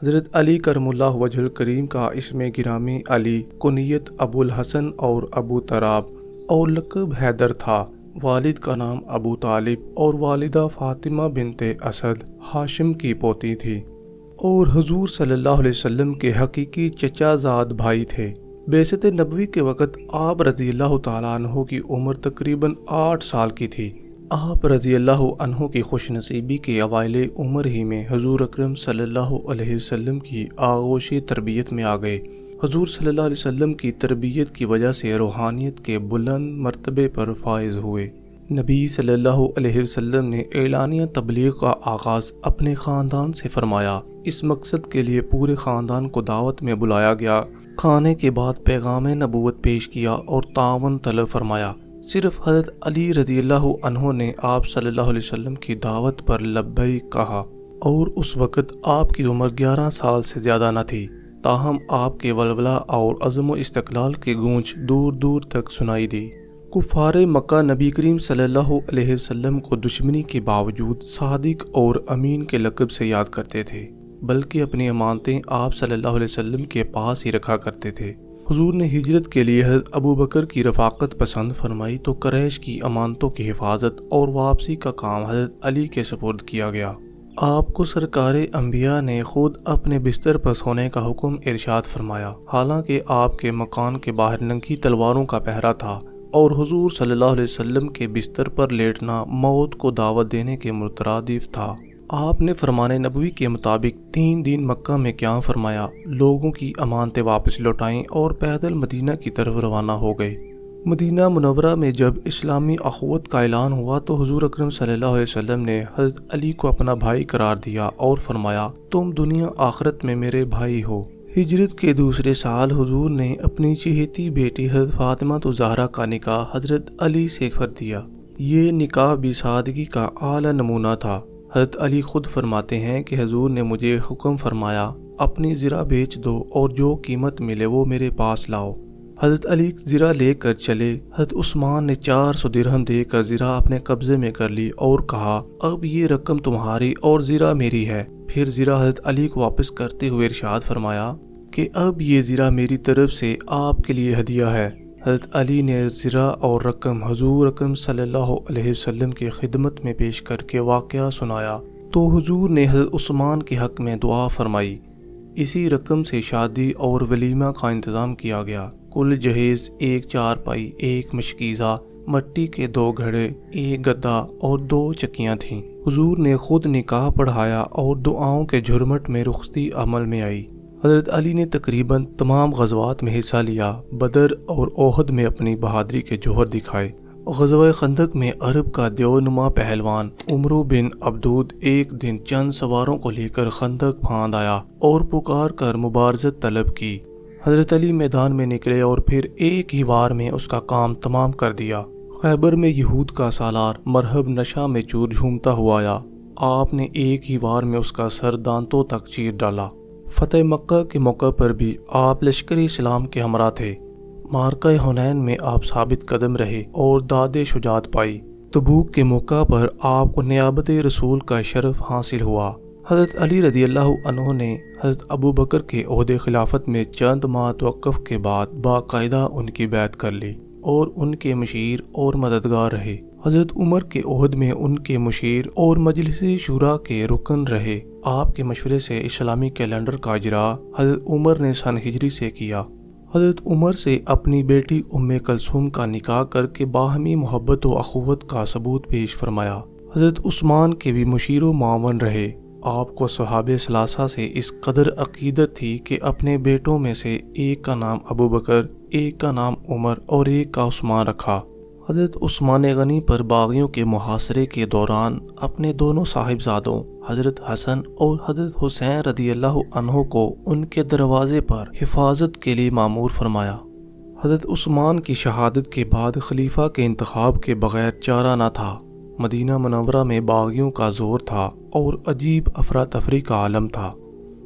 حضرت علی کرم اللہ وجہ الکریم کا اسم گرامی علی، کنیت ابو الحسن اور ابو تراب اور لقب حیدر تھا۔ والد کا نام ابو طالب اور والدہ فاطمہ بنت اسد ہاشم کی پوتی تھی اور حضور صلی اللہ علیہ وسلم کے حقیقی چچا زاد بھائی تھے۔ بعثت نبوی کے وقت آپ رضی اللہ تعالیٰ عنہ کی عمر تقریباً 8 سال کی تھی۔ آپ رضی اللہ عنہ کی خوش نصیبی کے اوائل عمر ہی میں حضور اکرم صلی اللہ علیہ وسلم کی آغوش تربیت میں آ گئے۔ حضور صلی اللہ علیہ وسلم کی تربیت کی وجہ سے روحانیت کے بلند مرتبے پر فائز ہوئے۔ نبی صلی اللہ علیہ وسلم نے اعلانیہ تبلیغ کا آغاز اپنے خاندان سے فرمایا۔ اس مقصد کے لیے پورے خاندان کو دعوت میں بلایا گیا۔ کھانے کے بعد پیغام نبوت پیش کیا اور تعاون طلب فرمایا۔ صرف حضرت علی رضی اللہ عنہ نے آپ صلی اللہ علیہ وسلم کی دعوت پر لبیک کہا اور اس وقت آپ کی عمر 11 سال سے زیادہ نہ تھی، تاہم آپ کے ولولہ اور عزم و استقلال کی گونج دور دور تک سنائی دی۔ کفار مکہ نبی کریم صلی اللہ علیہ وسلم کو دشمنی کے باوجود صادق اور امین کے لقب سے یاد کرتے تھے، بلکہ اپنی امانتیں آپ صلی اللہ علیہ وسلم کے پاس ہی رکھا کرتے تھے۔ حضور نے ہجرت کے لیے حضرت ابو بکر کی رفاقت پسند فرمائی تو قریش کی امانتوں کی حفاظت اور واپسی کا کام حضرت علی کے سپرد کیا گیا۔ آپ کو سرکار انبیاء نے خود اپنے بستر پر سونے کا حکم ارشاد فرمایا، حالانکہ آپ کے مکان کے باہر ننگی تلواروں کا پہرا تھا اور حضور صلی اللہ علیہ وسلم کے بستر پر لیٹنا موت کو دعوت دینے کے مترادف تھا۔ آپ نے فرمان نبوی کے مطابق 3 دن مکہ میں قیام فرمایا، لوگوں کی امانتیں واپس لوٹائیں اور پیدل مدینہ کی طرف روانہ ہو گئے۔ مدینہ منورہ میں جب اسلامی اخوت کا اعلان ہوا تو حضور اکرم صلی اللہ علیہ وسلم نے حضرت علی کو اپنا بھائی قرار دیا اور فرمایا، تم دنیا آخرت میں میرے بھائی ہو۔ ہجرت کے دوسرے سال حضور نے اپنی چہیتی بیٹی حضرت فاطمہ الزہرا کا نکاح حضرت علی سے کر دیا۔ یہ نکاح بھی سادگی کا اعلیٰ نمونہ تھا۔ حضرت علی خود فرماتے ہیں کہ حضور نے مجھے حکم فرمایا، اپنی زرہ بیچ دو اور جو قیمت ملے وہ میرے پاس لاؤ۔ حضرت علی زرہ لے کر چلے۔ حضرت عثمان نے 400 درہم دے کر زرہ اپنے قبضے میں کر لی اور کہا، اب یہ رقم تمہاری اور زرہ میری ہے۔ پھر زرہ حضرت علی کو واپس کرتے ہوئے ارشاد فرمایا کہ اب یہ زرہ میری طرف سے آپ کے لیے ہدیہ ہے۔ حضرت علی نے زرہ اور رقم حضور اکرم صلی اللہ علیہ وسلم کی خدمت میں پیش کر کے واقعہ سنایا تو حضور نے حضرت عثمان کے حق میں دعا فرمائی۔ اسی رقم سے شادی اور ولیمہ کا انتظام کیا گیا۔ کل جہیز 1 چارپائی، 1 مشکیزہ، مٹی کے 2 گھڑے، 1 گدا اور 2 چکیاں تھیں۔ حضور نے خود نکاح پڑھایا اور دعاؤں کے جھرمٹ میں رخصتی عمل میں آئی۔ حضرت علی نے تقریباً تمام غزوات میں حصہ لیا۔ بدر اور احد میں اپنی بہادری کے جوہر دکھائے۔ غزوہ خندق میں عرب کا دیونما پہلوان عمرو بن عبدود ایک دن چند سواروں کو لے کر خندق پھاند آیا اور پکار کر مبارزت طلب کی۔ حضرت علی میدان میں نکلے اور پھر ایک ہی وار میں اس کا کام تمام کر دیا۔ خیبر میں یہود کا سالار مرہب نشہ میں چور جھومتا ہوا آیا۔ آپ نے ایک ہی وار میں اس کا سر دانتوں تک چیر ڈالا۔ فتح مکہ کے موقع پر بھی آپ لشکری اسلام کے ہمراہ تھے۔ معرکہ حنین میں آپ ثابت قدم رہے اور داد شجاعت پائی۔ تبوک کے موقع پر آپ کو نیابت رسول کا شرف حاصل ہوا۔ حضرت علی رضی اللہ عنہ نے حضرت ابو بکر کے عہدے خلافت میں چند ماہ توقف کے بعد باقاعدہ ان کی بیعت کر لی اور ان کے مشیر اور مددگار رہے۔ حضرت عمر کے عہد میں ان کے مشیر اور مجلس شورا کے رکن رہے۔ آپ کے مشورے سے اسلامی کیلنڈر کا اجرا حضرت عمر نے سن ہجری سے کیا۔ حضرت عمر سے اپنی بیٹی ام کلثوم کا نکاح کر کے باہمی محبت و اخوت کا ثبوت پیش فرمایا۔ حضرت عثمان کے بھی مشیر و معاون رہے۔ آپ کو صحابہ ثلاثہ سے اس قدر عقیدت تھی کہ اپنے بیٹوں میں سے ایک کا نام ابو بکر، ایک کا نام عمر اور ایک کا عثمان رکھا۔ حضرت عثمان غنی پر باغیوں کے محاصرے کے دوران اپنے دونوں صاحبزادوں حضرت حسن اور حضرت حسین رضی اللہ عنہ کو ان کے دروازے پر حفاظت کے لیے مامور فرمایا۔ حضرت عثمان کی شہادت کے بعد خلیفہ کے انتخاب کے بغیر چارہ نہ تھا۔ مدینہ منورہ میں باغیوں کا زور تھا اور عجیب افراتفری کا عالم تھا۔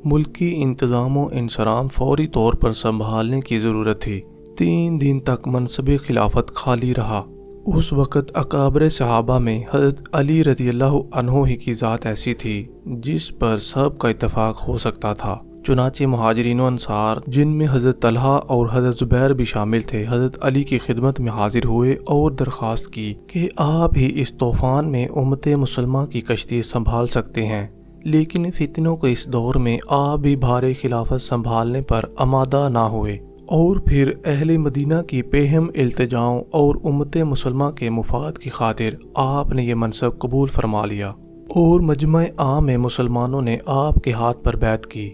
ملکی انتظام و انصرام فوری طور پر سنبھالنے کی ضرورت تھی۔ 3 دن تک منصب خلافت خالی رہا۔ اس وقت اکابر صحابہ میں حضرت علی رضی اللہ عنہ ہی کی ذات ایسی تھی جس پر سب کا اتفاق ہو سکتا تھا۔ چنانچہ مہاجرین و انصار جن میں حضرت طلحہ اور حضرت زبیر بھی شامل تھے حضرت علی کی خدمت میں حاضر ہوئے اور درخواست کی کہ آپ ہی اس طوفان میں امت مسلمہ کی کشتی سنبھال سکتے ہیں، لیکن فتنوں کے اس دور میں آپ بھی بھار خلافت سنبھالنے پر آمادہ نہ ہوئے، اور پھر اہل مدینہ کی پیہم التجاؤں اور امت مسلمہ کے مفاد کی خاطر آپ نے یہ منصب قبول فرما لیا، اور مجمع عام میں مسلمانوں نے آپ کے ہاتھ پر بیعت کی۔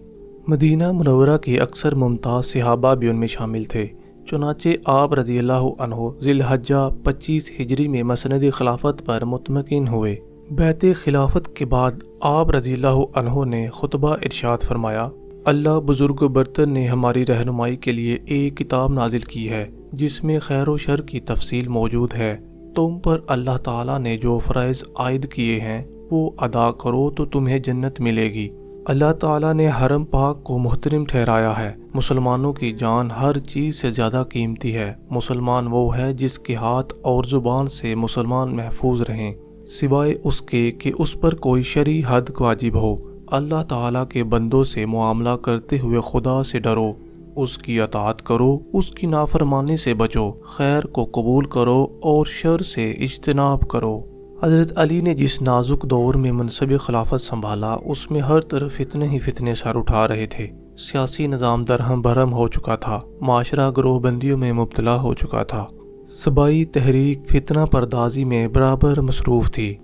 مدینہ منورہ کے اکثر ممتاز صحابہ بھی ان میں شامل تھے۔ چنانچہ آپ رضی اللہ عنہ ذی الحجہ 25 ہجری میں مسند خلافت پر مطمئن ہوئے۔ بیعت خلافت کے بعد آپ رضی اللہ عنہ نے خطبہ ارشاد فرمایا، اللہ بزرگ و برتر نے ہماری رہنمائی کے لیے ایک کتاب نازل کی ہے جس میں خیر و شر کی تفصیل موجود ہے۔ تم پر اللہ تعالیٰ نے جو فرائض عائد کیے ہیں وہ ادا کرو تو تمہیں جنت ملے گی۔ اللہ تعالیٰ نے حرم پاک کو محترم ٹھہرایا ہے۔ مسلمانوں کی جان ہر چیز سے زیادہ قیمتی ہے۔ مسلمان وہ ہے جس کے ہاتھ اور زبان سے مسلمان محفوظ رہیں، سوائے اس کے کہ اس پر کوئی شرعی حد واجب ہو۔ اللہ تعالیٰ کے بندوں سے معاملہ کرتے ہوئے خدا سے ڈرو، اس کی اطاعت کرو، اس کی نافرمانی سے بچو، خیر کو قبول کرو اور شر سے اجتناب کرو۔ حضرت علی نے جس نازک دور میں منصب خلافت سنبھالا اس میں ہر طرف فتنے ہی فتنے سر اٹھا رہے تھے۔ سیاسی نظام درہم برہم ہو چکا تھا، معاشرہ گروہ بندیوں میں مبتلا ہو چکا تھا، صبائی تحریک فتنہ پردازی میں برابر مصروف تھی۔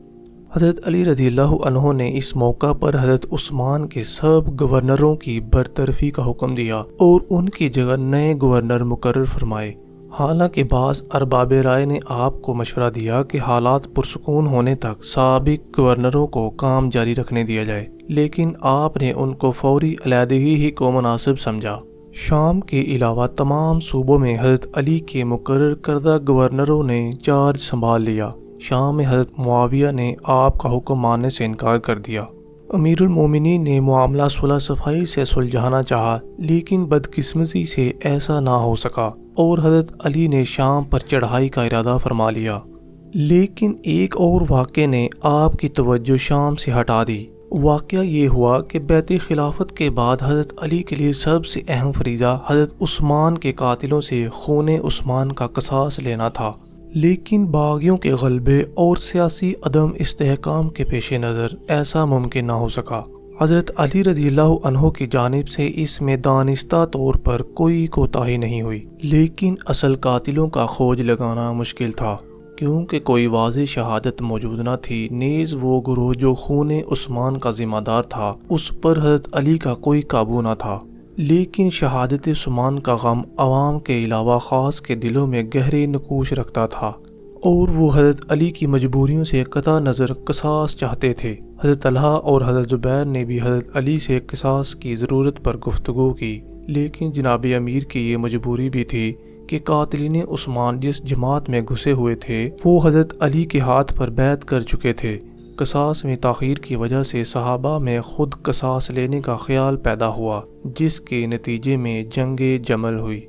حضرت علی رضی اللہ عنہ نے اس موقع پر حضرت عثمان کے سب گورنروں کی برطرفی کا حکم دیا اور ان کی جگہ نئے گورنر مقرر فرمائے۔ حالانکہ بعض ارباب رائے نے آپ کو مشورہ دیا کہ حالات پرسکون ہونے تک سابق گورنروں کو کام جاری رکھنے دیا جائے، لیکن آپ نے ان کو فوری علیحدگی ہی کو مناسب سمجھا۔ شام کے علاوہ تمام صوبوں میں حضرت علی کے مقرر کردہ گورنروں نے چارج سنبھال لیا۔ شام میں حضرت معاویہ نے آپ کا حکم ماننے سے انکار کر دیا۔ امیر المومنین نے معاملہ صلح صفائی سے سلجھانا چاہا، لیکن بدقسمتی سے ایسا نہ ہو سکا اور حضرت علی نے شام پر چڑھائی کا ارادہ فرما لیا۔ لیکن ایک اور واقعے نے آپ کی توجہ شام سے ہٹا دی۔ واقعہ یہ ہوا کہ بیعت خلافت کے بعد حضرت علی کے لیے سب سے اہم فریضہ حضرت عثمان کے قاتلوں سے خون عثمان کا قصاص لینا تھا، لیکن باغیوں کے غلبے اور سیاسی عدم استحکام کے پیش نظر ایسا ممکن نہ ہو سکا۔ حضرت علی رضی اللہ عنہ کی جانب سے اس میں دانستہ طور پر کوئی کوتاہی نہیں ہوئی، لیکن اصل قاتلوں کا کھوج لگانا مشکل تھا، کیونکہ کوئی واضح شہادت موجود نہ تھی، نیز وہ گروہ جو خون عثمان کا ذمہ دار تھا اس پر حضرت علی کا کوئی قابو نہ تھا۔ لیکن شہادت عثمان کا غم عوام کے علاوہ خاص کے دلوں میں گہرے نقوش رکھتا تھا، اور وہ حضرت علی کی مجبوریوں سے قطع نظر قصاص چاہتے تھے۔ حضرت طلحہ اور حضرت زبیر نے بھی حضرت علی سے قصاص کی ضرورت پر گفتگو کی، لیکن جناب امیر کی یہ مجبوری بھی تھی کہ قاتلین عثمان جس جماعت میں گھسے ہوئے تھے وہ حضرت علی کے ہاتھ پر بیعت کر چکے تھے۔ قصاص میں تاخیر کی وجہ سے صحابہ میں خود قصاص لینے کا خیال پیدا ہوا، جس کے نتیجے میں جنگ جمل ہوئی۔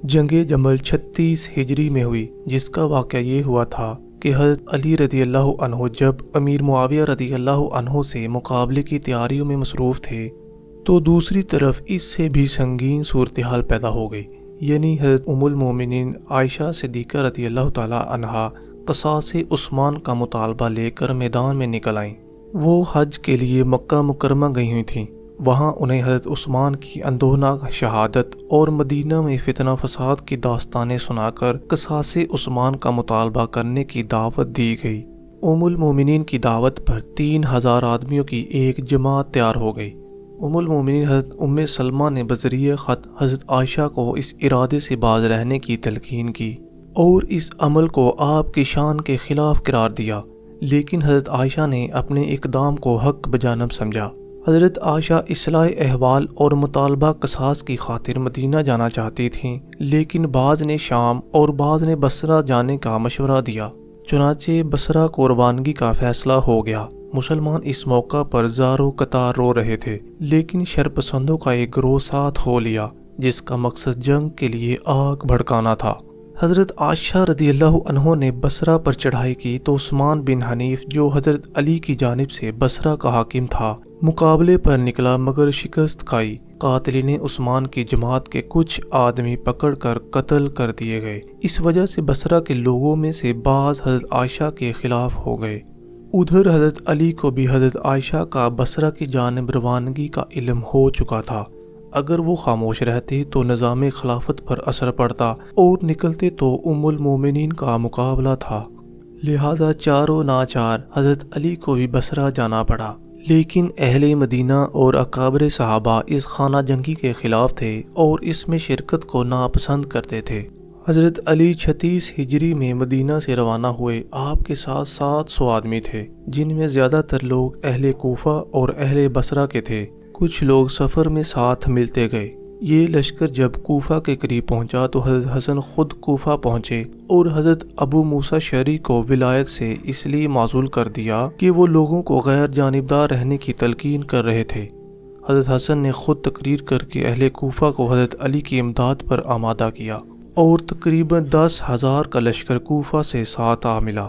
جنگ جمل 36 ہجری میں ہوئی، جس کا واقعہ یہ ہوا تھا کہ حضرت علی رضی اللہ عنہ جب امیر معاویہ رضی اللہ عنہ سے مقابلے کی تیاریوں میں مصروف تھے تو دوسری طرف اس سے بھی سنگین صورتحال پیدا ہو گئی، یعنی حضرت ام المومنین عائشہ صدیقہ رضی اللہ تعالی عنہا قصاص عثمان کا مطالبہ لے کر میدان میں نکل آئیں۔ وہ حج کے لیے مکہ مکرمہ گئی ہوئی تھیں۔ وہاں انہیں حضرت عثمان کی اندوہناک شہادت اور مدینہ میں فتنہ فساد کی داستانیں سنا کر قصاص عثمان کا مطالبہ کرنے کی دعوت دی گئی۔ ام المومنین کی دعوت پر 3000 آدمیوں کی ایک جماعت تیار ہو گئی۔ ام المومنین حضرت ام سلمہ نے بذریعہ خط حضرت عائشہ کو اس ارادے سے باز رہنے کی تلقین کی اور اس عمل کو آپ کی شان کے خلاف قرار دیا، لیکن حضرت عائشہ نے اپنے اقدام کو حق بجانب سمجھا۔ حضرت عائشہ اصلاح احوال اور مطالبہ قصاص کی خاطر مدینہ جانا چاہتی تھیں، لیکن بعض نے شام اور بعض نے بصرہ جانے کا مشورہ دیا۔ چنانچہ بصرہ کو روانگی کا فیصلہ ہو گیا۔ مسلمان اس موقع پر زار و قطار رو رہے تھے، لیکن شرپسندوں کا ایک گروہ ساتھ ہو لیا جس کا مقصد جنگ کے لیے آگ بھڑکانا تھا۔ حضرت عائشہ رضی اللہ عنہ نے بصرہ پر چڑھائی کی تو عثمان بن حنیف جو حضرت علی کی جانب سے بصرہ کا حاکم تھا مقابلے پر نکلا، مگر شکست کھائی۔ قاتلین عثمان کی جماعت کے کچھ آدمی پکڑ کر قتل کر دیے گئے۔ اس وجہ سے بصرہ کے لوگوں میں سے بعض حضرت عائشہ کے خلاف ہو گئے۔ ادھر حضرت علی کو بھی حضرت عائشہ کا بصرہ کی جانب روانگی کا علم ہو چکا تھا۔ اگر وہ خاموش رہتے تو نظام خلافت پر اثر پڑتا، اور نکلتے تو ام المومنین کا مقابلہ تھا۔ لہذا چاروں ناچار حضرت علی کو بھی بصرہ جانا پڑا۔ لیکن اہل مدینہ اور اکابر صحابہ اس خانہ جنگی کے خلاف تھے اور اس میں شرکت کو ناپسند کرتے تھے۔ حضرت علی 36 ہجری میں مدینہ سے روانہ ہوئے۔ آپ کے ساتھ 700 آدمی تھے، جن میں زیادہ تر لوگ اہل کوفہ اور اہل بصرہ کے تھے۔ کچھ لوگ سفر میں ساتھ ملتے گئے۔ یہ لشکر جب کوفہ کے قریب پہنچا تو حضرت حسن خود کوفہ پہنچے اور حضرت ابو موسیٰ شعری کو ولایت سے اس لیے معزول کر دیا کہ وہ لوگوں کو غیر جانبدار رہنے کی تلقین کر رہے تھے۔ حضرت حسن نے خود تقریر کر کے اہل کوفہ کو حضرت علی کی امداد پر آمادہ کیا اور تقریباً 10,000 کا لشکر کوفہ سے ساتھ آ ملا۔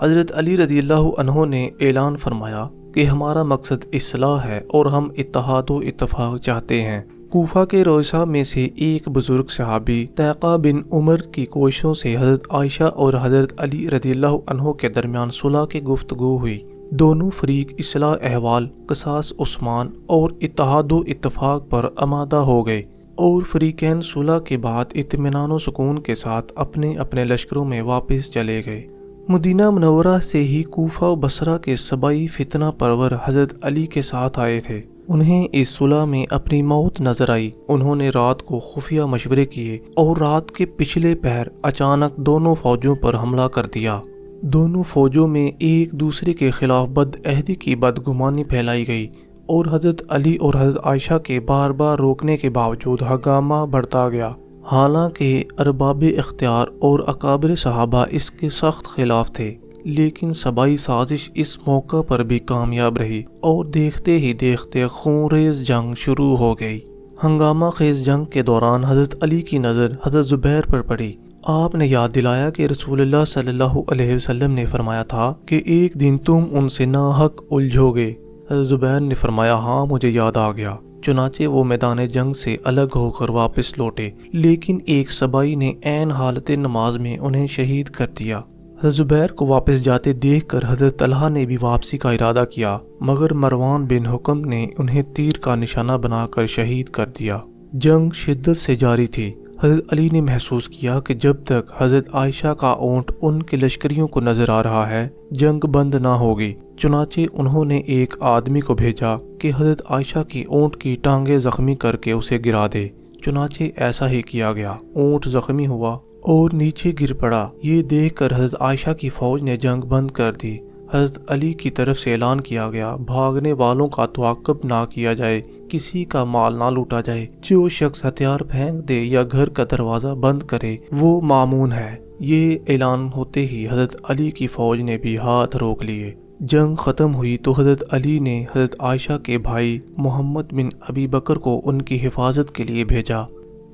حضرت علی رضی اللہ عنہ نے اعلان فرمایا کہ ہمارا مقصد اصلاح ہے اور ہم اتحاد و اتفاق چاہتے ہیں۔ کوفہ کے رؤساء میں سے ایک بزرگ صحابی طیقہ بن عمر کی کوششوں سے حضرت عائشہ اور حضرت علی رضی اللہ عنہ کے درمیان صلح کی گفتگو ہوئی۔ دونوں فریق اصلاح احوال، قصاص عثمان اور اتحاد و اتفاق پر آمادہ ہو گئے، اور فریقین صلح کے بعد اطمینان و سکون کے ساتھ اپنے اپنے لشکروں میں واپس چلے گئے۔ مدینہ منورہ سے ہی کوفہ و بصرہ کے صبائی فتنہ پرور حضرت علی کے ساتھ آئے تھے۔ انہیں اس صلح میں اپنی موت نظر آئی۔ انہوں نے رات کو خفیہ مشورے کیے اور رات کے پچھلے پہر اچانک دونوں فوجوں پر حملہ کر دیا۔ دونوں فوجوں میں ایک دوسرے کے خلاف بد عہدی کی بدگمانی پھیلائی گئی، اور حضرت علی اور حضرت عائشہ کے بار بار روکنے کے باوجود ہنگامہ بڑھتا گیا۔ حالانکہ ارباب اختیار اور اکابر صحابہ اس کے سخت خلاف تھے، لیکن صبائی سازش اس موقع پر بھی کامیاب رہی اور دیکھتے ہی دیکھتے خونریز جنگ شروع ہو گئی۔ ہنگامہ خیز جنگ کے دوران حضرت علی کی نظر حضرت زبیر پر پڑی۔ آپ نے یاد دلایا کہ رسول اللہ صلی اللہ علیہ وسلم نے فرمایا تھا کہ ایک دن تم ان سے ناحق الجھو گے۔ حضرت زبیر نے فرمایا ہاں مجھے یاد آ گیا۔ چنانچہ وہ میدان جنگ سے الگ ہو کر واپس لوٹے، لیکن ایک صبائی نے عین حالت نماز میں انہیں شہید کر دیا۔ حضرت زبیر کو واپس جاتے دیکھ کر حضرت طلحہ نے بھی واپسی کا ارادہ کیا، مگر مروان بن حکم نے انہیں تیر کا نشانہ بنا کر شہید کر دیا۔ جنگ شدت سے جاری تھی۔ حضرت علی نے محسوس کیا کہ جب تک حضرت عائشہ کا اونٹ ان کے لشکریوں کو نظر آ رہا ہے جنگ بند نہ ہوگی۔ چنانچہ انہوں نے ایک آدمی کو بھیجا کہ حضرت عائشہ کی اونٹ کی ٹانگیں زخمی کر کے اسے گرا دے۔ چنانچہ ایسا ہی کیا گیا۔ اونٹ زخمی ہوا اور نیچے گر پڑا۔ یہ دیکھ کر حضرت عائشہ کی فوج نے جنگ بند کر دی۔ حضرت علی کی طرف سے اعلان کیا گیا بھاگنے والوں کا تعاقب نہ کیا جائے، کسی کا مال نہ لوٹا جائے، جو شخص ہتھیار پھینک دے یا گھر کا دروازہ بند کرے وہ مامون ہے۔ یہ اعلان ہوتے ہی حضرت علی کی فوج نے بھی ہاتھ روک لیے۔ جنگ ختم ہوئی تو حضرت علی نے حضرت عائشہ کے بھائی محمد بن ابی بکر کو ان کی حفاظت کے لیے بھیجا۔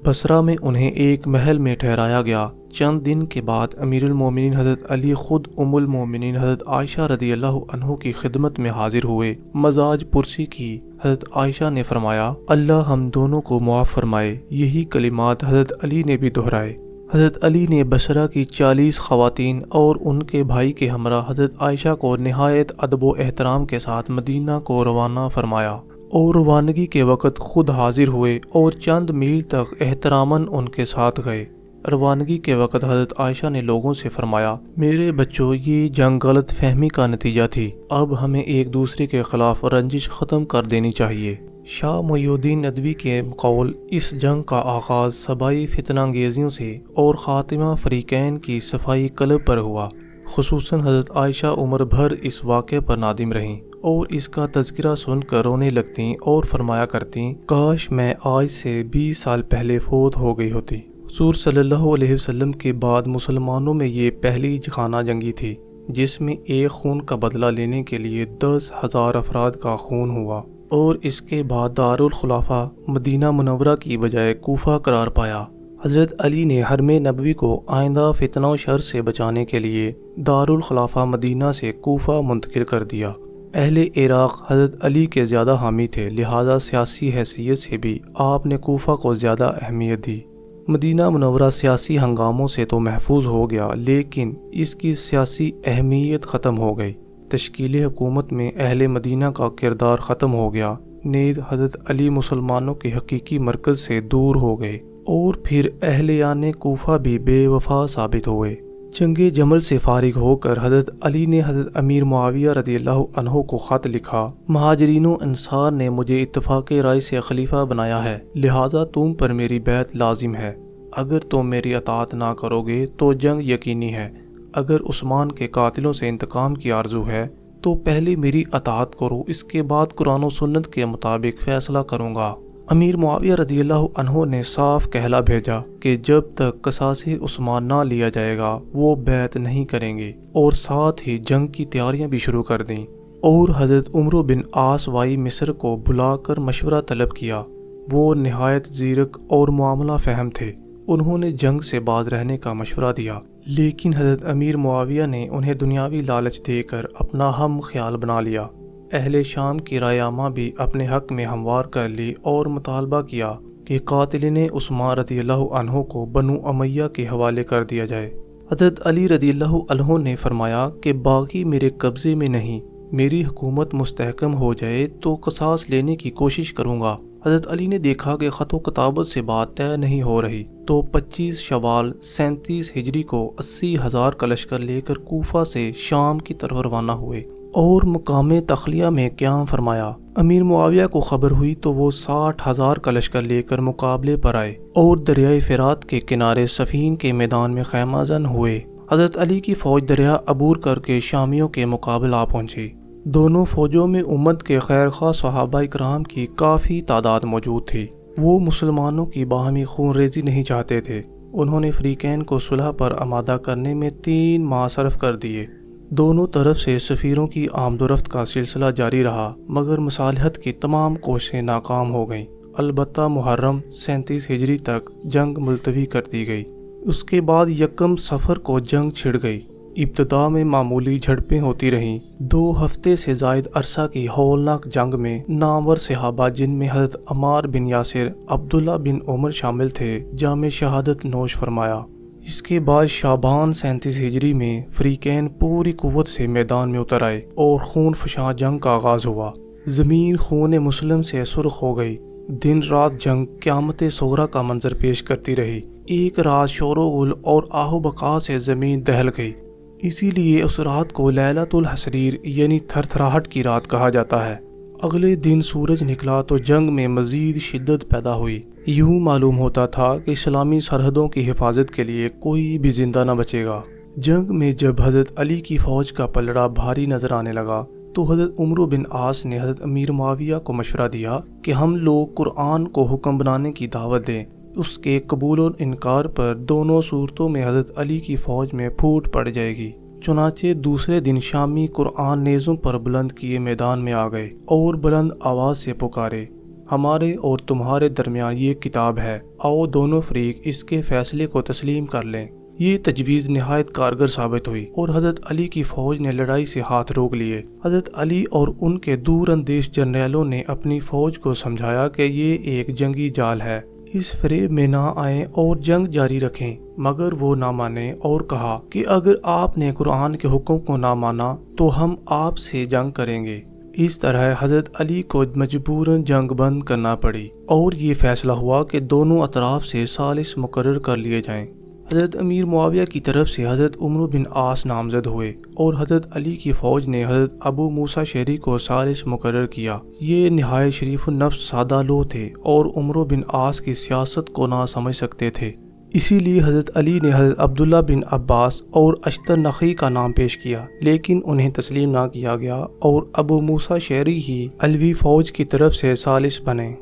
بصرہ میں انہیں ایک محل میں ٹھہرایا گیا۔ چند دن کے بعد امیر المومنین حضرت علی خود ام المومنین حضرت عائشہ رضی اللہ عنہ کی خدمت میں حاضر ہوئے۔ مزاج پرسی کی۔ حضرت عائشہ نے فرمایا اللہ ہم دونوں کو معاف فرمائے۔ یہی کلمات حضرت علی نے بھی دہرائے۔ حضرت علی نے بصرہ کی 40 خواتین اور ان کے بھائی کے ہمراہ حضرت عائشہ کو نہایت ادب و احترام کے ساتھ مدینہ کو روانہ فرمایا، اور روانگی کے وقت خود حاضر ہوئے اور چند میل تک احتراماً ان کے ساتھ گئے۔ روانگی کے وقت حضرت عائشہ نے لوگوں سے فرمایا میرے بچوں یہ جنگ غلط فہمی کا نتیجہ تھی، اب ہمیں ایک دوسرے کے خلاف رنجش ختم کر دینی چاہیے۔ شاہ محی الدین ندوی کے قول اس جنگ کا آغاز صبائی فتنہ انگیزیوں سے اور خاتمہ فریقین کی صفائی قلب پر ہوا۔ خصوصاً حضرت عائشہ عمر بھر اس واقعے پر نادم رہیں اور اس کا تذکرہ سن کر رونے لگتیں اور فرمایا کرتیں کاش میں آج سے 20 سال پہلے فوت ہو گئی ہوتی۔ حضور صلی اللہ علیہ وسلم کے بعد مسلمانوں میں یہ پہلی خانہ جنگی تھی جس میں ایک خون کا بدلہ لینے کے لیے 10,000 افراد کا خون ہوا، اور اس کے بعد دارالخلافہ مدینہ منورہ کی بجائے کوفہ قرار پایا۔ حضرت علی نے حرم نبوی کو آئندہ فتنہ و شر سے بچانے کے لیے دارالخلافہ مدینہ سے کوفہ منتقل کر دیا۔ اہل عراق حضرت علی کے زیادہ حامی تھے، لہذا سیاسی حیثیت سے بھی آپ نے کوفہ کو زیادہ اہمیت دی۔ مدینہ منورہ سیاسی ہنگاموں سے تو محفوظ ہو گیا، لیکن اس کی سیاسی اہمیت ختم ہو گئی۔ تشکیل حکومت میں اہل مدینہ کا کردار ختم ہو گیا، نیز حضرت علی مسلمانوں کے حقیقی مرکز سے دور ہو گئے، اور پھر اہلیان کوفہ بھی بے وفا ثابت ہوئے۔ جنگ جمل سے فارغ ہو کر حضرت علی نے حضرت امیر معاویہ رضی اللہ عنہ کو خط لکھا، مہاجرین و انصار نے مجھے اتفاق رائے سے خلیفہ بنایا ہے، لہٰذا تم پر میری بیعت لازم ہے۔ اگر تم میری اطاعت نہ کرو گے تو جنگ یقینی ہے۔ اگر عثمان کے قاتلوں سے انتقام کی آرزو ہے تو پہلے میری اطاعت کرو، اس کے بعد قرآن و سنت کے مطابق فیصلہ کروں گا۔ امیر معاویہ رضی اللہ عنہ نے صاف کہلا بھیجا کہ جب تک قصاص عثمان نہ لیا جائے گا وہ بیعت نہیں کریں گے، اور ساتھ ہی جنگ کی تیاریاں بھی شروع کر دیں، اور حضرت عمرو بن عاص وائی مصر کو بلا کر مشورہ طلب کیا۔ وہ نہایت زیرک اور معاملہ فہم تھے، انہوں نے جنگ سے باز رہنے کا مشورہ دیا، لیکن حضرت امیر معاویہ نے انہیں دنیاوی لالچ دے کر اپنا ہم خیال بنا لیا۔ اہل شام کی رائے عامہ بھی اپنے حق میں ہموار کر لی اور مطالبہ کیا کہ قاتلین عثمان رضی اللہ عنہ کو بنو امیہ کے حوالے کر دیا جائے۔ حضرت علی رضی اللہ عنہ نے فرمایا کہ باقی میرے قبضے میں نہیں، میری حکومت مستحکم ہو جائے تو قصاص لینے کی کوشش کروں گا۔ حضرت علی نے دیکھا کہ خط و کتابت سے بات طے نہیں ہو رہی، تو 25 شوال 37 ہجری کو 80,000 کا لشکر لے کر کوفہ سے شام کی طرف روانہ ہوئے اور مقام تخلیہ میں قیام فرمایا۔ امیر معاویہ کو خبر ہوئی تو وہ 60,000 کا لشکر لے کر مقابلے پر آئے اور دریائے فرات کے کنارے صفین کے میدان میں خیمہ زن ہوئے۔ حضرت علی کی فوج دریا عبور کر کے شامیوں کے مقابلہ آ پہنچی۔ دونوں فوجوں میں امت کے خیرخواہ صحابہ کرام کی کافی تعداد موجود تھی۔ وہ مسلمانوں کی باہمی خون ریزی نہیں چاہتے تھے۔ انہوں نے فریقین کو صلح پر آمادہ کرنے میں 3 ماہ صرف کر دیے۔ دونوں طرف سے سفیروں کی آمد و رفت کا سلسلہ جاری رہا، مگر مصالحت کی تمام کوششیں ناکام ہو گئیں۔ البتہ محرم 37 ہجری تک جنگ ملتوی کر دی گئی۔ اس کے بعد یکم صفر کو جنگ چھڑ گئی۔ ابتدا میں معمولی جھڑپیں ہوتی رہیں۔ 2 ہفتے سے زائد عرصہ کی ہولناک جنگ میں نامور صحابہ جن میں حضرت عمار بن یاسر، عبداللہ بن عمر شامل تھے، جام شہادت نوش فرمایا۔ اس کے بعد شعبان 37 ہجری میں فریقین پوری قوت سے میدان میں اتر آئے اور خون فشاں جنگ کا آغاز ہوا۔ زمین خون مسلم سے سرخ ہو گئی۔ دن رات جنگ قیامت صغریٰ کا منظر پیش کرتی رہی۔ ایک رات شور و غل اور آہ و بقا سے زمین دہل گئی، اسی لیے اس رات کو لیلۃ الحسریر یعنی تھر تھراہٹ کی رات کہا جاتا ہے۔ اگلے دن سورج نکلا تو جنگ میں مزید شدت پیدا ہوئی۔ یوں معلوم ہوتا تھا کہ اسلامی سرحدوں کی حفاظت کے لیے کوئی بھی زندہ نہ بچے گا۔ جنگ میں جب حضرت علی کی فوج کا پلڑا بھاری نظر آنے لگا تو حضرت عمرو بن عاص نے حضرت امیر معاویہ کو مشورہ دیا کہ ہم لوگ قرآن کو حکم بنانے کی دعوت دیں۔ اس کے قبول و انکار پر دونوں صورتوں میں حضرت علی کی فوج میں پھوٹ پڑ جائے گی۔ چنانچہ دوسرے دن شامی قرآن نیزوں پر بلند کیے میدان میں آ گئے اور بلند آواز سے پکارے، ہمارے اور تمہارے درمیان یہ کتاب ہے، آؤ دونوں فریق اس کے فیصلے کو تسلیم کر لیں۔ یہ تجویز نہایت کارگر ثابت ہوئی اور حضرت علی کی فوج نے لڑائی سے ہاتھ روک لیے۔ حضرت علی اور ان کے دور اندیش جرنیلوں نے اپنی فوج کو سمجھایا کہ یہ ایک جنگی جال ہے، اس فریب میں نہ آئیں اور جنگ جاری رکھیں، مگر وہ نہ مانے اور کہا کہ اگر آپ نے قرآن کے حکم کو نہ مانا تو ہم آپ سے جنگ کریں گے۔ اس طرح حضرت علی کو مجبوراً جنگ بند کرنا پڑی اور یہ فیصلہ ہوا کہ دونوں اطراف سے ثالث مقرر کر لیے جائیں۔ حضرت امیر معاویہ کی طرف سے حضرت عمرو بن عاص نامزد ہوئے اور حضرت علی کی فوج نے حضرت ابو موسیٰ شعری کو ثالث مقرر کیا۔ یہ نہایت شریف النفس سادہ لوح تھے اور عمرو بن عاص کی سیاست کو نہ سمجھ سکتے تھے، اسی لیے حضرت علی نے حضرت عبداللہ بن عباس اور اشتر نخعی کا نام پیش کیا، لیکن انہیں تسلیم نہ کیا گیا اور ابو موسیٰ شعری ہی علوی فوج کی طرف سے ثالث بنے۔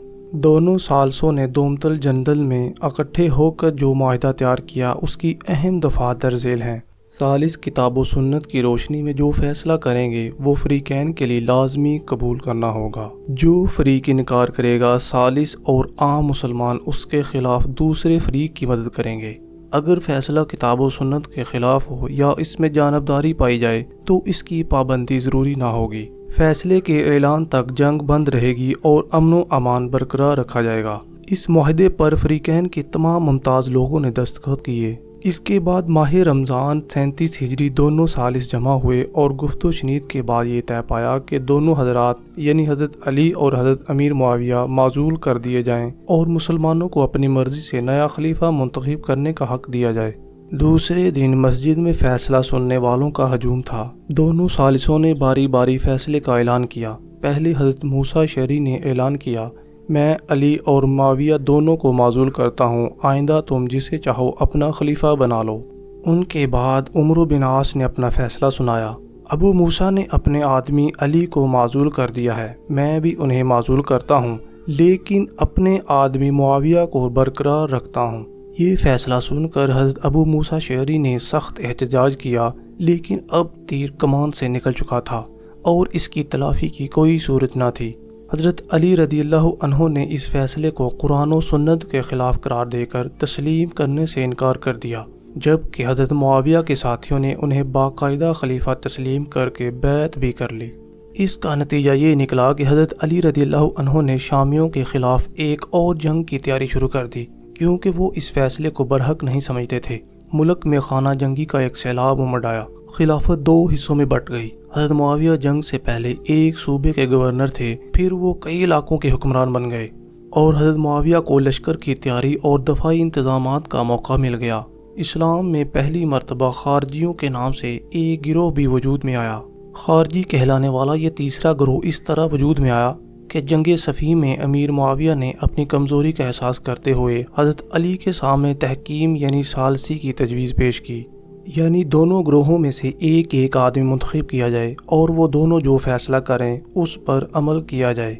دونوں ثالثوں نے دومتل جندل میں اکٹھے ہو کر جو معاہدہ تیار کیا اس کی اہم دفعات درج ذیل ہیں۔ ثالث کتاب و سنت کی روشنی میں جو فیصلہ کریں گے وہ فریقین کے لیے لازمی قبول کرنا ہوگا۔ جو فریق انکار کرے گا ثالث اور عام مسلمان اس کے خلاف دوسرے فریق کی مدد کریں گے۔ اگر فیصلہ کتاب و سنت کے خلاف ہو یا اس میں جانبداری پائی جائے تو اس کی پابندی ضروری نہ ہوگی۔ فیصلے کے اعلان تک جنگ بند رہے گی اور امن و امان برقرار رکھا جائے گا۔ اس معاہدے پر فریقین کے تمام ممتاز لوگوں نے دستخط کیے۔ اس کے بعد ماہ رمضان 37 ہجری دونوں ثالث جمع ہوئے اور گفت و شنید کے بعد یہ طے پایا کہ دونوں حضرات یعنی حضرت علی اور حضرت امیر معاویہ معزول کر دیے جائیں اور مسلمانوں کو اپنی مرضی سے نیا خلیفہ منتخب کرنے کا حق دیا جائے۔ دوسرے دن مسجد میں فیصلہ سننے والوں کا ہجوم تھا۔ دونوں ثالثوں نے باری باری فیصلے کا اعلان کیا۔ پہلے حضرت موسیٰ شعری نے اعلان کیا، میں علی اور معاویہ دونوں کو معزول کرتا ہوں، آئندہ تم جسے چاہو اپنا خلیفہ بنا لو۔ ان کے بعد عمرو بن عاص نے اپنا فیصلہ سنایا، ابو موسیٰ نے اپنے آدمی علی کو معزول کر دیا ہے، میں بھی انہیں معزول کرتا ہوں، لیکن اپنے آدمی معاویہ کو برقرار رکھتا ہوں۔ یہ فیصلہ سن کر حضرت ابو موسیٰ شعری نے سخت احتجاج کیا، لیکن اب تیر کمان سے نکل چکا تھا اور اس کی تلافی کی کوئی صورت نہ تھی۔ حضرت علی رضی اللہ عنہ نے اس فیصلے کو قرآن و سنت کے خلاف قرار دے کر تسلیم کرنے سے انکار کر دیا، جبکہ حضرت معاویہ کے ساتھیوں نے انہیں باقاعدہ خلیفہ تسلیم کر کے بیعت بھی کر لی۔ اس کا نتیجہ یہ نکلا کہ حضرت علی رضی اللہ عنہ نے شامیوں کے خلاف ایک اور جنگ کی تیاری شروع کر دی، کیونکہ وہ اس فیصلے کو برحق نہیں سمجھتے تھے۔ ملک میں خانہ جنگی کا ایک سیلاب امڈ آیا۔ خلافت دو حصوں میں بٹ گئی۔ حضرت معاویہ جنگ سے پہلے ایک صوبے کے گورنر تھے، پھر وہ کئی علاقوں کے حکمران بن گئے، اور حضرت معاویہ کو لشکر کی تیاری اور دفاعی انتظامات کا موقع مل گیا۔ اسلام میں پہلی مرتبہ خارجیوں کے نام سے ایک گروہ بھی وجود میں آیا۔ خارجی کہلانے والا یہ تیسرا گروہ اس طرح وجود میں آیا کہ جنگ صفین میں امیر معاویہ نے اپنی کمزوری کا احساس کرتے ہوئے حضرت علی کے سامنے تحکیم یعنی ثالثی کی تجویز پیش کی، یعنی دونوں گروہوں میں سے ایک ایک آدمی منتخب کیا جائے اور وہ دونوں جو فیصلہ کریں اس پر عمل کیا جائے۔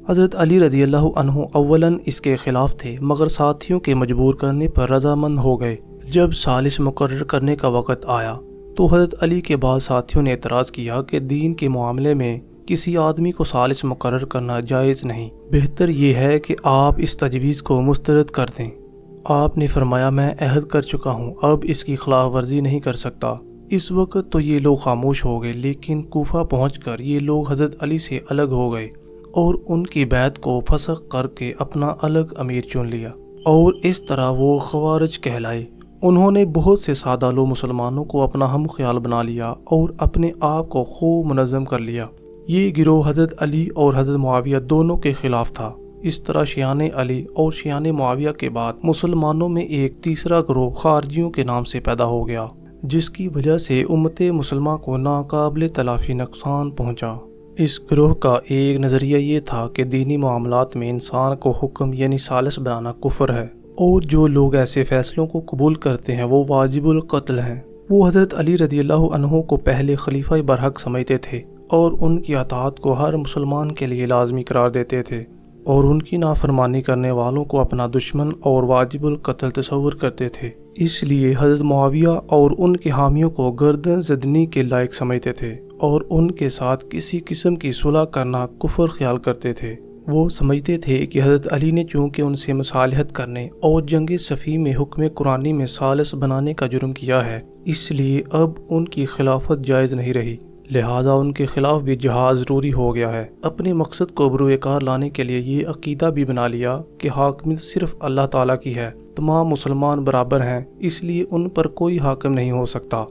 حضرت علی رضی اللہ عنہ اولاً اس کے خلاف تھے، مگر ساتھیوں کے مجبور کرنے پر رضامند ہو گئے۔ جب ثالث مقرر کرنے کا وقت آیا تو حضرت علی کے بعد ساتھیوں نے اعتراض کیا کہ دین کے معاملے میں کسی آدمی کو ثالث مقرر کرنا جائز نہیں، بہتر یہ ہے کہ آپ اس تجویز کو مسترد کر دیں۔ آپ نے فرمایا، میں عہد کر چکا ہوں، اب اس کی خلاف ورزی نہیں کر سکتا۔ اس وقت تو یہ لوگ خاموش ہو گئے، لیکن کوفہ پہنچ کر یہ لوگ حضرت علی سے الگ ہو گئے اور ان کی بیعت کو فسخ کر کے اپنا الگ امیر چن لیا، اور اس طرح وہ خوارج کہلائے۔ انہوں نے بہت سے سادہ لو مسلمانوں کو اپنا ہم خیال بنا لیا اور اپنے آپ کو خوب منظم کر لیا۔ یہ گروہ حضرت علی اور حضرت معاویہ دونوں کے خلاف تھا۔ اس طرح شیعان علی اور شیعان معاویہ کے بعد مسلمانوں میں ایک تیسرا گروہ خارجیوں کے نام سے پیدا ہو گیا، جس کی وجہ سے امت مسلمہ کو ناقابل تلافی نقصان پہنچا۔ اس گروہ کا ایک نظریہ یہ تھا کہ دینی معاملات میں انسان کو حکم یعنی ثالث بنانا کفر ہے، اور جو لوگ ایسے فیصلوں کو قبول کرتے ہیں وہ واجب القتل ہیں۔ وہ حضرت علی رضی اللہ عنہ کو پہلے خلیفہ برحق سمجھتے تھے اور ان کی اطاعت کو ہر مسلمان کے لیے لازمی قرار دیتے تھے، اور ان کی نافرمانی کرنے والوں کو اپنا دشمن اور واجب القتل تصور کرتے تھے۔ اس لیے حضرت معاویہ اور ان کے حامیوں کو گردن زدنی کے لائق سمجھتے تھے اور ان کے ساتھ کسی قسم کی صلح کرنا کفر خیال کرتے تھے۔ وہ سمجھتے تھے کہ حضرت علی نے چونکہ ان سے مصالحت کرنے اور جنگ صفین میں حکم قرآنی میں ثالث بنانے کا جرم کیا ہے، اس لیے اب ان کی خلافت جائز نہیں رہی، لہٰذا ان کے خلاف بھی جہاد ضروری ہو گیا ہے۔ اپنے مقصد کو بروئے کار لانے کے لیے یہ عقیدہ بھی بنا لیا کہ حاکمیت صرف اللہ تعالیٰ کی ہے، تمام مسلمان برابر ہیں، اس لیے ان پر کوئی حاکم نہیں ہو سکتا،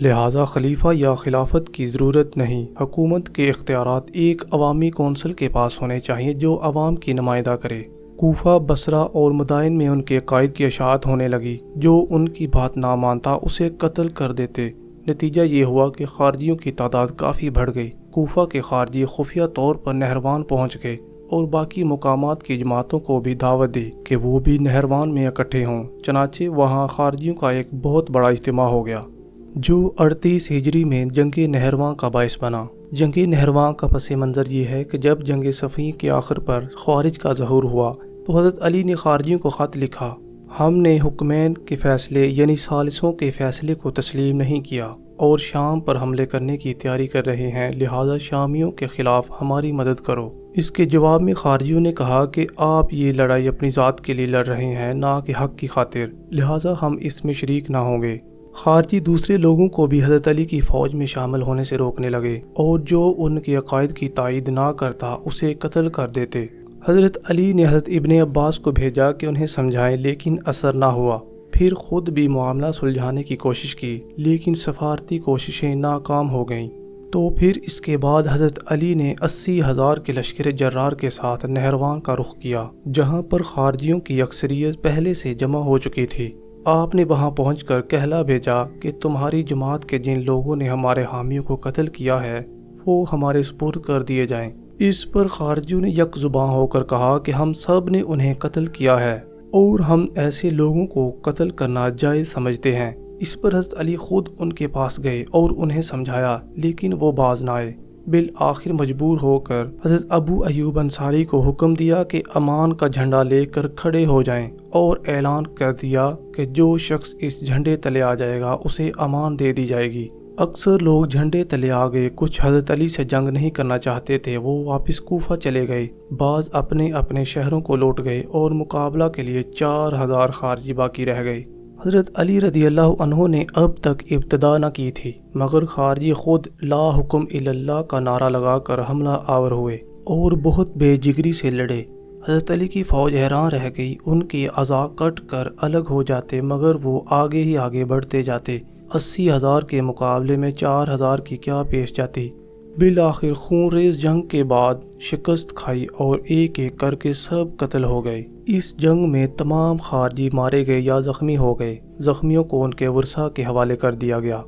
لہٰذا خلیفہ یا خلافت کی ضرورت نہیں۔ حکومت کے اختیارات ایک عوامی کونسل کے پاس ہونے چاہیے جو عوام کی نمائندہ کرے۔ کوفہ، بصرہ اور مدائن میں ان کے قائد کی اشاعت ہونے لگی، جو ان کی بات نہ مانتا اسے قتل کر دیتے۔ نتیجہ یہ ہوا کہ خارجیوں کی تعداد کافی بڑھ گئی۔ کوفہ کے خارجی خفیہ طور پر نہروان پہنچ گئے اور باقی مقامات کی جماعتوں کو بھی دعوت دی کہ وہ بھی نہروان میں اکٹھے ہوں۔ چنانچہ وہاں خارجیوں کا ایک بہت بڑا اجتماع ہو گیا، جو 38 ہجری میں جنگ نہروان کا باعث بنا۔ جنگ نہروان کا پس منظر یہ ہے کہ جب جنگ صفین کے آخر پر خوارج کا ظہور ہوا تو حضرت علی نے خارجیوں کو خط لکھا، ہم نے حکمین کے فیصلے یعنی ثالثوں کے فیصلے کو تسلیم نہیں کیا اور شام پر حملے کرنے کی تیاری کر رہے ہیں، لہٰذا شامیوں کے خلاف ہماری مدد کرو۔ اس کے جواب میں خارجیوں نے کہا کہ آپ یہ لڑائی اپنی ذات کے لیے لڑ رہے ہیں، نہ کہ حق کی خاطر، لہٰذا ہم اس میں شریک نہ ہوں گے۔ خارجی دوسرے لوگوں کو بھی حضرت علی کی فوج میں شامل ہونے سے روکنے لگے اور جو ان کے عقائد کی تائید نہ کرتا اسے قتل کر دیتے۔ حضرت علی نے حضرت ابن عباس کو بھیجا کہ انہیں سمجھائیں، لیکن اثر نہ ہوا۔ پھر خود بھی معاملہ سلجھانے کی کوشش کی، لیکن سفارتی کوششیں ناکام ہو گئیں۔ تو پھر اس کے بعد حضرت علی نے 80,000 کے لشکر جرار کے ساتھ نہروان کا رخ کیا، جہاں پر خارجیوں کی اکثریت پہلے سے جمع ہو چکی تھی۔ آپ نے وہاں پہنچ کر کہلا بھیجا کہ تمہاری جماعت کے جن لوگوں نے ہمارے حامیوں کو قتل کیا ہے وہ ہمارے سپرد کر دیے جائیں۔ اس پر خارجیوں نے یک زباں ہو کر کہا کہ ہم سب نے انہیں قتل کیا ہے اور ہم ایسے لوگوں کو قتل کرنا جائز سمجھتے ہیں۔ اس پر حضرت علی خود ان کے پاس گئے اور انہیں سمجھایا، لیکن وہ باز نہ آئے۔ بالآخر مجبور ہو کر حضرت ابو ایوب انصاری کو حکم دیا کہ امان کا جھنڈا لے کر کھڑے ہو جائیں اور اعلان کر دیا کہ جو شخص اس جھنڈے تلے آ جائے گا اسے امان دے دی جائے گی۔ اکثر لوگ جھنڈے تلے آ گئے، کچھ حضرت علی سے جنگ نہیں کرنا چاہتے تھے، وہ واپس کوفہ چلے گئے، بعض اپنے اپنے شہروں کو لوٹ گئے اور مقابلہ کے لیے 4,000 خارجی باقی رہ گئے۔ حضرت علی رضی اللہ عنہ نے اب تک ابتدا نہ کی تھی، مگر خارجی خود لا حکم الا اللہ کا نعرہ لگا کر حملہ آور ہوئے اور بہت بے جگری سے لڑے۔ حضرت علی کی فوج حیران رہ گئی، ان کے اعضاء کٹ کر الگ ہو جاتے مگر وہ آگے ہی آگے بڑھتے جاتے۔ 80,000 کے مقابلے میں 4,000 کی کیا پیش جاتی۔ بالآخر خون ریز جنگ کے بعد شکست کھائی اور ایک ایک کر کے سب قتل ہو گئے۔ اس جنگ میں تمام خارجی مارے گئے یا زخمی ہو گئے، زخمیوں کو ان کے ورثاء کے حوالے کر دیا گیا۔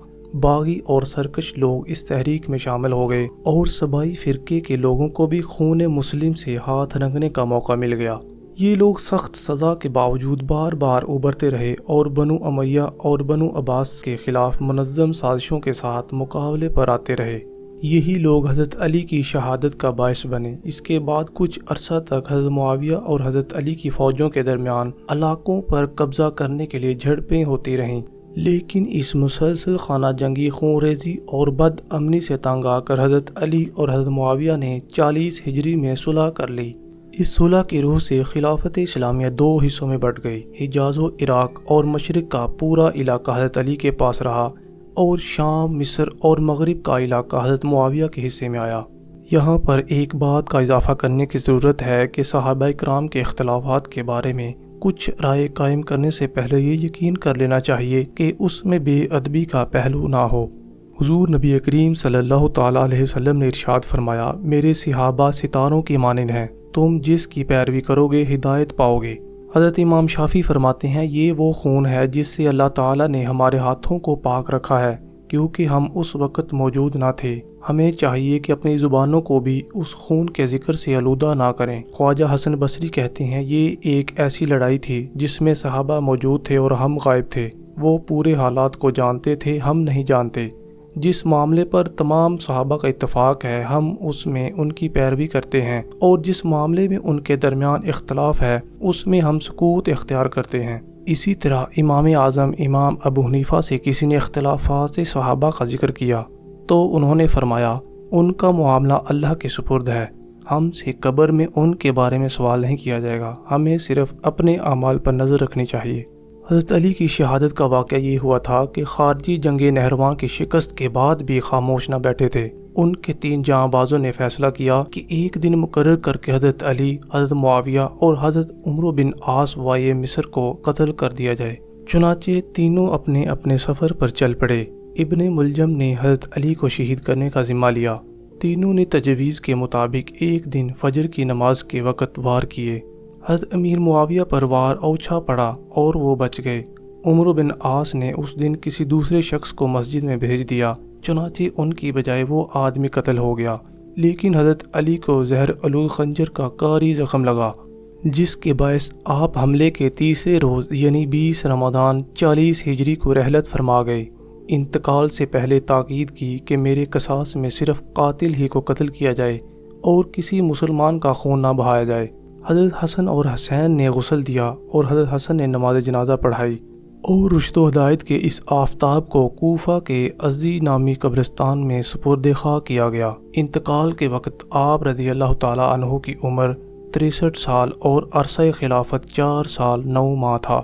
باغی اور سرکش لوگ اس تحریک میں شامل ہو گئے اور سبائی فرقے کے لوگوں کو بھی خون مسلم سے ہاتھ رنگنے کا موقع مل گیا۔ یہ لوگ سخت سزا کے باوجود بار بار ابھرتے رہے اور بنو امیہ اور بنو عباس کے خلاف منظم سازشوں کے ساتھ مقابلے پر آتے رہے۔ یہی لوگ حضرت علی کی شہادت کا باعث بنے۔ اس کے بعد کچھ عرصہ تک حضرت معاویہ اور حضرت علی کی فوجوں کے درمیان علاقوں پر قبضہ کرنے کے لیے جھڑپیں ہوتی رہیں، لیکن اس مسلسل خانہ جنگی، خون ریزی اور بد امنی سے تنگ آ کر حضرت علی اور حضرت معاویہ نے 40 ہجری میں صلح کر لی۔ اس صلح کی روح سے خلافت اسلامیہ 2 حصوں میں بٹ گئی۔ حجاز و عراق اور مشرق کا پورا علاقہ حضرت علی کے پاس رہا اور شام، مصر اور مغرب کا علاقہ حضرت معاویہ کے حصے میں آیا۔ یہاں پر ایک بات کا اضافہ کرنے کی ضرورت ہے کہ صحابہ کرام کے اختلافات کے بارے میں کچھ رائے قائم کرنے سے پہلے یہ یقین کر لینا چاہیے کہ اس میں بے ادبی کا پہلو نہ ہو۔ حضور نبی کریم صلی اللہ تعالیٰ علیہ وسلم نے ارشاد فرمایا، میرے صحابہ ستاروں کی مانند ہیں، تم جس کی پیروی کرو گے ہدایت پاؤ گے۔ حضرت امام شافعی فرماتے ہیں، یہ وہ خون ہے جس سے اللہ تعالیٰ نے ہمارے ہاتھوں کو پاک رکھا ہے، کیونکہ ہم اس وقت موجود نہ تھے۔ ہمیں چاہیے کہ اپنی زبانوں کو بھی اس خون کے ذکر سے آلودہ نہ کریں۔ خواجہ حسن بصری کہتے ہیں، یہ ایک ایسی لڑائی تھی جس میں صحابہ موجود تھے اور ہم غائب تھے۔ وہ پورے حالات کو جانتے تھے، ہم نہیں جانتے۔ جس معاملے پر تمام صحابہ کا اتفاق ہے، ہم اس میں ان کی پیروی کرتے ہیں، اور جس معاملے میں ان کے درمیان اختلاف ہے اس میں ہم سکوت اختیار کرتے ہیں۔ اسی طرح امام اعظم امام ابو حنیفہ سے کسی نے اختلافات صحابہ کا ذکر کیا تو انہوں نے فرمایا، ان کا معاملہ اللہ کے سپرد ہے، ہم سے قبر میں ان کے بارے میں سوال نہیں کیا جائے گا، ہمیں صرف اپنے اعمال پر نظر رکھنی چاہیے۔ حضرت علی کی شہادت کا واقعہ یہ ہوا تھا کہ خارجی جنگ نہروان کی شکست کے بعد بھی خاموش نہ بیٹھے تھے۔ ان کے 3 جاں بازوں نے فیصلہ کیا کہ ایک دن مقرر کر کے حضرت علی، حضرت معاویہ اور حضرت عمرو بن عاص وائے مصر کو قتل کر دیا جائے۔ چنانچہ تینوں اپنے اپنے سفر پر چل پڑے۔ ابن ملجم نے حضرت علی کو شہید کرنے کا ذمہ لیا۔ تینوں نے تجویز کے مطابق ایک دن فجر کی نماز کے وقت وار کیے۔ حضرت امیر معاویہ پر وار اوچھا پڑا اور وہ بچ گئے۔ عمرو بن عاص نے اس دن کسی دوسرے شخص کو مسجد میں بھیج دیا، چنانچہ ان کی بجائے وہ آدمی قتل ہو گیا، لیکن حضرت علی کو زہر آلود خنجر کا کاری زخم لگا، جس کے باعث آپ حملے کے تیسرے روز یعنی 20 رمضان 40 ہجری کو رحلت فرما گئے۔ انتقال سے پہلے تاکید کی کہ میرے قصاص میں صرف قاتل ہی کو قتل کیا جائے اور کسی مسلمان کا خون نہ بہایا جائے۔ حضرت حسن اور حسین نے غسل دیا اور حضرت حسن نے نماز جنازہ پڑھائی۔ اور رشد و ہدایت کے اس آفتاب کو کوفہ کے عزی نامی قبرستان میں سپرد خاک کیا گیا۔ انتقال کے وقت آپ رضی اللہ تعالیٰ عنہ کی عمر 63 سال اور عرصہ خلافت 4 سال 9 ماہ تھا۔